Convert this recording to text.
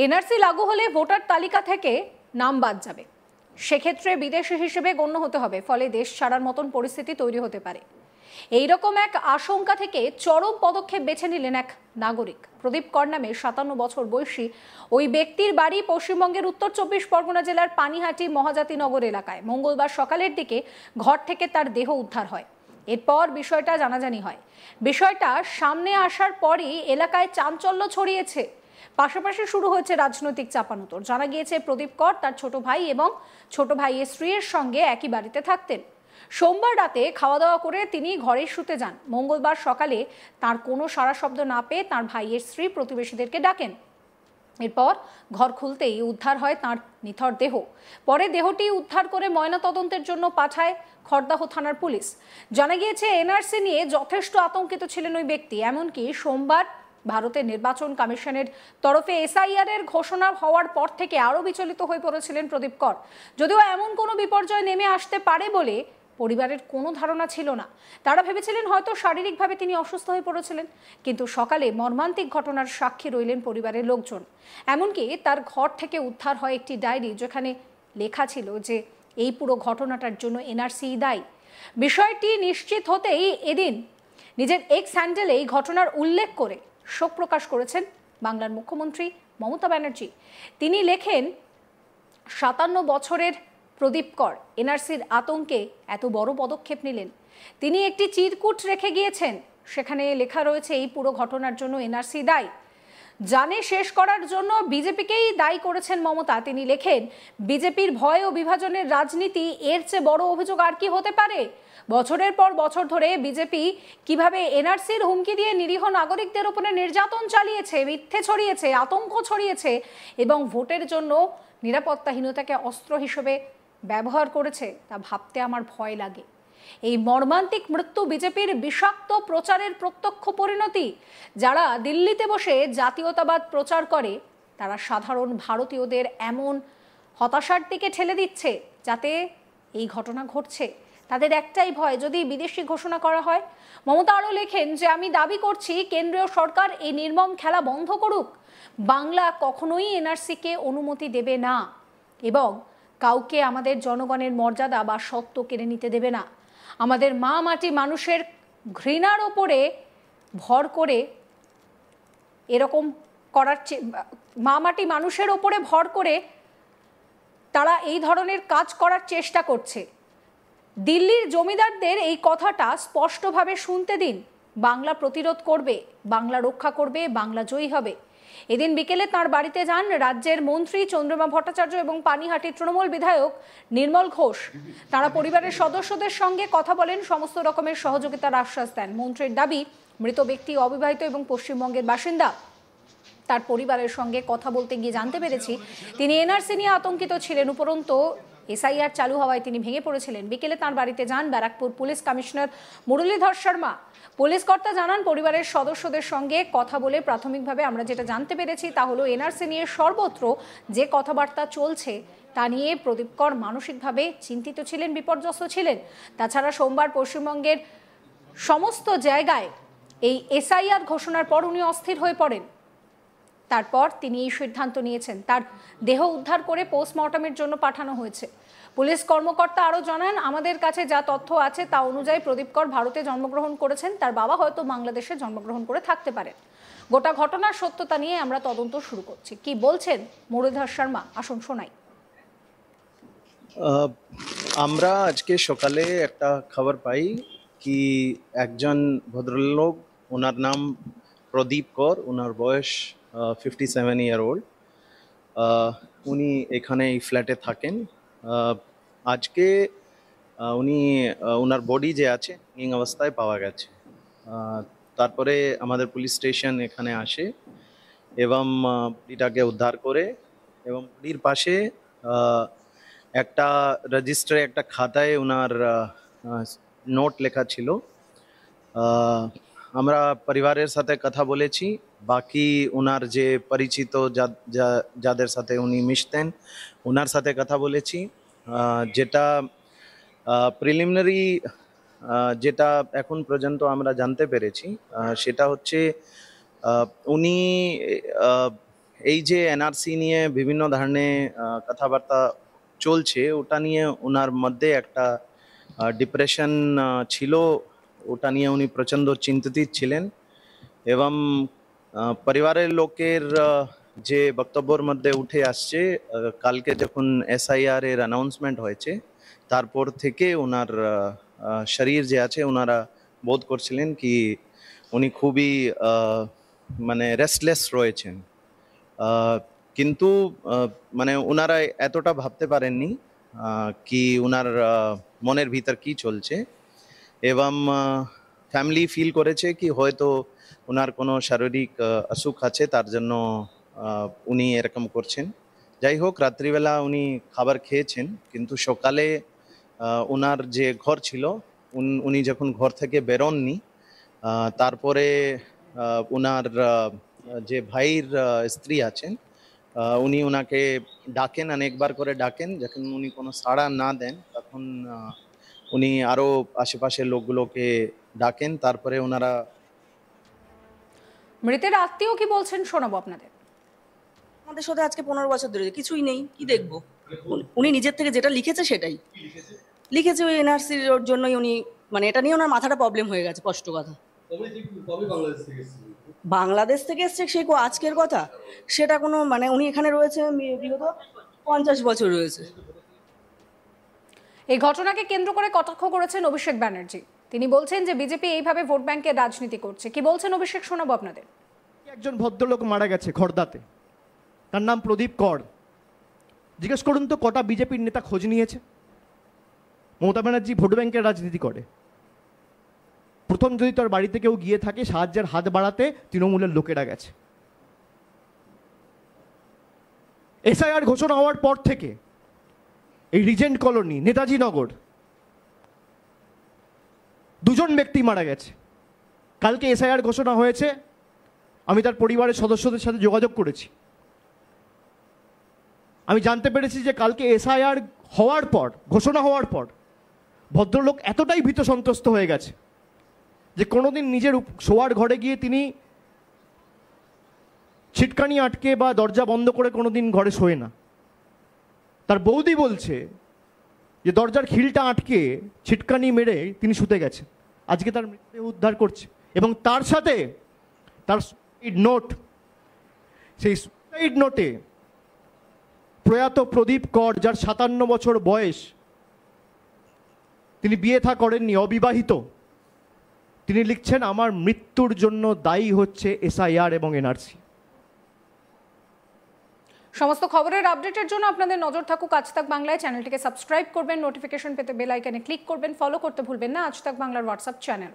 NRC লাগু হলে voter তালিকা থেকে নাম বাদ যাবে, সেক্ষেত্রে বিদেশি হিসেবে গণ্য হতে হবে, ফলে দেশ ছাড়ার মতন পরিস্থিতি তৈরি হতে পারে। এইরকম এক আশঙ্কা থেকে চরম পদক্ষেপ বেছে নিলেন এক নাগরিক। প্রদীপ কর নামে 57 বছর বয়সী ওই ব্যক্তির বাড়ি পশ্চিমবঙ্গের উত্তর 24 পরগনা জেলার পানিহাটি মহাজাতিনগর এলাকায়। মঙ্গলবার সকালের দিকে ঘর থেকে তার দেহ উদ্ধার হয়। এরপর বিষয়টা জানাজানি হয়। বিষয়টা সামনে আসার পরই এলাকায় চাঞ্চল্য ছড়িয়েছে। পাশাপাশি শুরু হয়েছে রাজনৈতিক চাপানোতর। জানা গিয়েছে প্রদীপ কর তার ছোট ভাই এবং ছোট ভাইয়ের স্ত্রীর সঙ্গে একই বাড়িতে থাকতেন। সোমবার রাতে খাওয়া দাওয়া করে তিনি ঘরে শুতে যান। মঙ্গলবার সকালে তার কোনো সাড়া শব্দ না পেয়ে তার ভাইয়ের স্ত্রী প্রতিবেশীদেরকে ডাকেন। এরপর ঘর খুলতেই উদ্ধার হয় তার নিথর দেহ। পরে দেহটি উদ্ধার করে ময়নাতদন্তের জন্য পাঠায় খড়দাহ থানার পুলিশ। জানা গিয়েছে এনআরসি নিয়ে যথেষ্ট আতঙ্কিত ছিলেন ওই ব্যক্তি। এমনকি সোমবার ভারতের নির্বাচন কমিশনের তরফে এসআইআর এর ঘোষণা হওয়ার পর থেকে আরও বিচলিত হয়ে পড়েছিলেন প্রদীপ কর। যদিও এমন কোনো বিপর্যয় নেমে আসতে পারে বলে পরিবারের কোনো ধারণা ছিল না। তারা ভেবেছিলেন হয়তো শারীরিকভাবে তিনি অসুস্থ হয়ে পড়েছিলেন। কিন্তু সকালে মর্মান্তিক ঘটনার সাক্ষী রইলেন পরিবারের লোকজন। এমনকি তার ঘর থেকে উদ্ধার হয় একটি ডায়েরি, যেখানে লেখা ছিল যে এই পুরো ঘটনাটার জন্য এনআরসি দায়ী। বিষয়টি নিশ্চিত হতেই এদিন নিজের এক্স হ্যান্ডেলে এই ঘটনার উল্লেখ করে শোক প্রকাশ করেছেন বাংলার মুখ্যমন্ত্রী মমতা ব্যানার্জি। তিনি লেখেন, 57 বছরের প্রদীপ কর এনআরসির আতঙ্কে এত বড় পদক্ষেপ নিলেন। তিনি একটি চিরকুট রেখে গিয়েছেন, সেখানে লেখা রয়েছে এই পুরো ঘটনার জন্য এনআরসি দায়ী। জানে শেষ করার জন্য বিজেপিকেই দায়ী করেছেন মমতা। তিনি লেখেন, বিজেপির ভয় ও বিভাজনের রাজনীতি, এর চেয়ে বড় অভিযোগ আর কি হতে পারে? বছরের পর বছর ধরে বিজেপি কিভাবে এনআরসির হুমকি দিয়ে নিরীহ নাগরিকদের উপরে নির্যাতন চালিয়েছে, মিথ্যে ছড়িয়েছে, আতঙ্ক ছড়িয়েছে এবং ভোটের জন্য নিরাপত্তাহীনতাকে অস্ত্র হিসেবে ব্যবহার করেছে, তা ভাবতে আমার ভয় লাগে। এই মর্মান্তিক মৃত্যু বিজেপির বিষাক্ত প্রচারের প্রত্যক্ষ পরিণতি। যারা দিল্লিতে বসে জাতীয়তাবাদ প্রচার করে, তারা সাধারণ ভারতীয়দের এমন হতাশার দিকে ঠেলে দিচ্ছে যাতে এই ঘটনা ঘটছে। তাদের একটাই ভয়, যদি বিদেশি ঘোষণা করা হয়। মমতা আরও লেখেন যে, আমি দাবি করছি কেন্দ্রীয় সরকার এই নির্মম খেলা বন্ধ করুক। বাংলা কখনোই এনআরসিকে অনুমতি দেবে না এবং কাউকে আমাদের জনগণের মর্যাদা বা সত্ত্ব কেড়ে নিতে দেবে না। আমাদের মা মাটি মানুষের ঘৃণার ওপরে ভর করে এরকম করার, মা মাটি মানুষের ওপরে ভর করে তারা এই ধরনের কাজ করার চেষ্টা করছে। দিল্লির জমিদারদের এই কথাটা স্পষ্টভাবে শুনতে দিন। বাংলা প্রতিরোধ করবে, বাংলা রক্ষা করবে, বাংলা জয়ী হবে। এদিন বিকেলে তার বাড়িতে যান রাজ্যের মন্ত্রী চন্দ্রিমা ভট্টাচার্য এবং পানিহাটির তৃণমূল বিধায়ক নির্মল ঘোষ। তারা পরিবারের সদস্যদের সঙ্গে কথা বলেন, সমস্ত রকমের সহযোগিতার আশ্বাস দেন। মন্ত্রীর দাবি, মৃত ব্যক্তি অবিবাহিত এবং পশ্চিমবঙ্গের বাসিন্দা। তার পরিবারের সঙ্গে কথা বলতে গিয়ে জানতে পেরেছি তিনি এনআরসি নিয়ে আতঙ্কিত ছিলেন। উপরন্তু এসআইআর চালু হওয়ায় তিনি ভেঙে পড়েছিলেন। বিকেলে তাঁর বাড়িতে যান Barrackpore police commissioner Muralidhar Sharma. Police কর্তা জানান, পরিবারের সদস্যদের সঙ্গে কথা বলে প্রাথমিকভাবে আমরা যেটা জানতে পেরেছি তা হলো এনআরসি নিয়ে সর্বত্র যে কথাবার্তা চলছে তা নিয়ে প্রদীপ কর মানসিকভাবে চিন্তিত ছিলেন, বিপর্যস্ত ছিলেন। তাছাড়া সোমবার পশ্চিমবঙ্গের সমস্ত জায়গায় এই এসআইআর ঘোষণার পর উনি অস্থির হয়ে পড়েন। তারপর তিনি এই সিদ্ধান্ত নিয়েছেন, তার দেহ উদ্ধার করে পোস্টমর্টমের জন্য পাঠানো হয়েছে। পুলিশ কর্মকর্তা আরও জানান, আমাদের কাছে যা তথ্য আছে তা অনুযায়ী প্রদীপ কর ভারতে জন্মগ্রহণ করেছেন। তার বাবা হয়তো বাংলাদেশে জন্মগ্রহণ করে থাকতে পারেন। গোটা ঘটনার সত্যতা নিয়ে আমরা তদন্ত শুরু করছি। কি বলছেন মুরলীধর শর্মা, আসুন শোনাই। আমরা আজকে সকালে একটা খবর পাই কি একজন ভদ্রলোক, ওনার নাম প্রদীপ কর, ওনার বয়স 57 ইয়ার ওল্ড। উনি এখানে এই ফ্ল্যাটে থাকেন। আজকে উনি ওনার বডি যে আছে ইং অবস্থায় পাওয়া গেছে। তারপরে আমাদের পুলিশ স্টেশন এখানে আসে এবং বডিটাকে উদ্ধার করে, এবং বডির পাশে একটা রেজিস্টারে, একটা খাতায় ওনার নোট লেখা ছিল। আমরা পরিবারের সাথে কথা বলেছি, বাকি ওনার যে পরিচিত যাদের সাথে উনি মিশতেন ওনার সাথে কথা বলেছি। যেটা প্রিলিমিনারি, যেটা এখন পর্যন্ত আমরা জানতে পেরেছি সেটা হচ্ছে উনি এই যে এনআরসি নিয়ে বিভিন্ন ধরনের কথাবার্তা চলছে, ওটা নিয়ে ওনার মধ্যে একটা ডিপ্রেশন ছিল, ওটা নিয়ে উনি প্রচণ্ড চিন্তিত ছিলেন। এবং পরিবারের লোকের যে বক্তব্যের মধ্যে উঠে আসছে, কালকে যখন এসআইআর এর অ্যানাউন্সমেন্ট হয়েছে তারপর থেকে ওনার শরীর যে আছে ওনারা বোধ করছিলেন কি উনি খুবই মানে রেস্টলেস রয়েছেন। কিন্তু মানে ওনারা এতটা ভাবতে পারেননি কি ওনার মনের ভিতর কি চলছে, এবং ফ্যামিলি ফিল করেছে কি হয়তো ওনার কোনো শারীরিক অসুখ আছে, তার জন্য উনি এরকম করছেন। যাই হোক, রাত্রিবেলা উনি খাবার খেয়েছেন, কিন্তু সকালে ওনার যে ঘর ছিল উনি যখন ঘর থেকে বেরোননি, তারপরে ওনার যে ভাইয়ের স্ত্রী আছেন উনি ওনাকে ডাকেন, অনেকবার করে ডাকেন। যখন উনি কোনো সাড়া না দেন তখন উনি আরও আশেপাশের লোকগুলোকে ডাকেন, তারপরে ওনারা। মৃতের আত্মীয় কি বলছেন শোনাবো আপনাদের। আমাদের সাথে আজকে 15 বছর ধরে কিছুই নেই, কি দেখবো? উনি নিজের থেকে যেটা লিখেছে সেটাই লিখেছে। ওই এনআরসির জন্যই উনি, মানে এটা নিয়ে ওনার মাথাটা প্রবলেম হয়ে গেছে, স্পষ্ট কথা। বাংলাদেশ থেকে এসছে সে আজকের কথা, সেটা কোনো মানে উনি এখানে রয়েছে বিগত 50 বছর রয়েছে। এই ঘটনাকে কেন্দ্র করে কটাক্ষ করেছেন অভিষেক ব্যানার্জি। তিনি বলছেন যে বিজেপি এইভাবে ভোট ব্যাংকের রাজনীতি করছে। কি বলছেন অভিষেক শোনাবো আপনাদের। একজন ভদ্রলোক মারা গেছে খড়দাতে, তার নাম প্রদীপ কর। জিজ্ঞেস করুন তো কটা বিজেপির নেতা খোঁজ নিয়েছে? মমতা ব্যানার্জি ভোট ব্যাংকের রাজনীতি করে। প্রথম যদি তার বাড়িতে কেউ গিয়ে থাকে সাহায্যের হাত বাড়াতে, তৃণমূলের লোকেরা গেছে। এসআইআর ঘোষণা হওয়ার পর থেকে এই রিজেন্ট কলোনি, নেতাজি নগর, দুজন ব্যক্তি মারা গেছে। কালকে এসআইআর ঘোষণা হয়েছে, আমি তার পরিবারের সদস্যদের সাথে যোগাযোগ করেছি। আমি জানতে পেরেছি যে কালকে এসআইআর হওয়ার পর, ঘোষণা হওয়ার পর ভদ্রলোক এতটাই ভীত সন্ত্রস্ত হয়ে গেছে যে কোনোদিন নিজের শোয়ার ঘরে গিয়ে তিনি ছিটকানি আটকে বা দরজা বন্ধ করে কোনোদিন ঘরে শোয় না। তার বৌদি বলছে যে দরজার খিলটা আটকে ছিটকানি মেরে তিনি শুতে গেছে। আজকে তার মৃতদেহ উদ্ধার করছে এবং তার সাথে তার সুইসাইড নোট, সেই সুইসাইড নোটে প্রয়াত প্রদীপ কর, যার 57 বছর বয়স, তিনি বিয়ে থা করেননি, অবিবাহিত, তিনি লিখছেন আমার মৃত্যুর জন্য দায়ী হচ্ছে এসআইআর এবং এনআরসি। সমস্ত খবরের আপডেটের জন্য আপনাদের নজর থাকুক আজ তাক বাংলায়। চ্যানেলটিকে সাবস্ক্রাইব করবেন, নোটিফিকেশন পেতে বেল আইকনে ক্লিক করবেন, ফলো করতে ভুলবেন না আজ তাক বাংলার হোয়াটসঅ্যাপ চ্যানেল।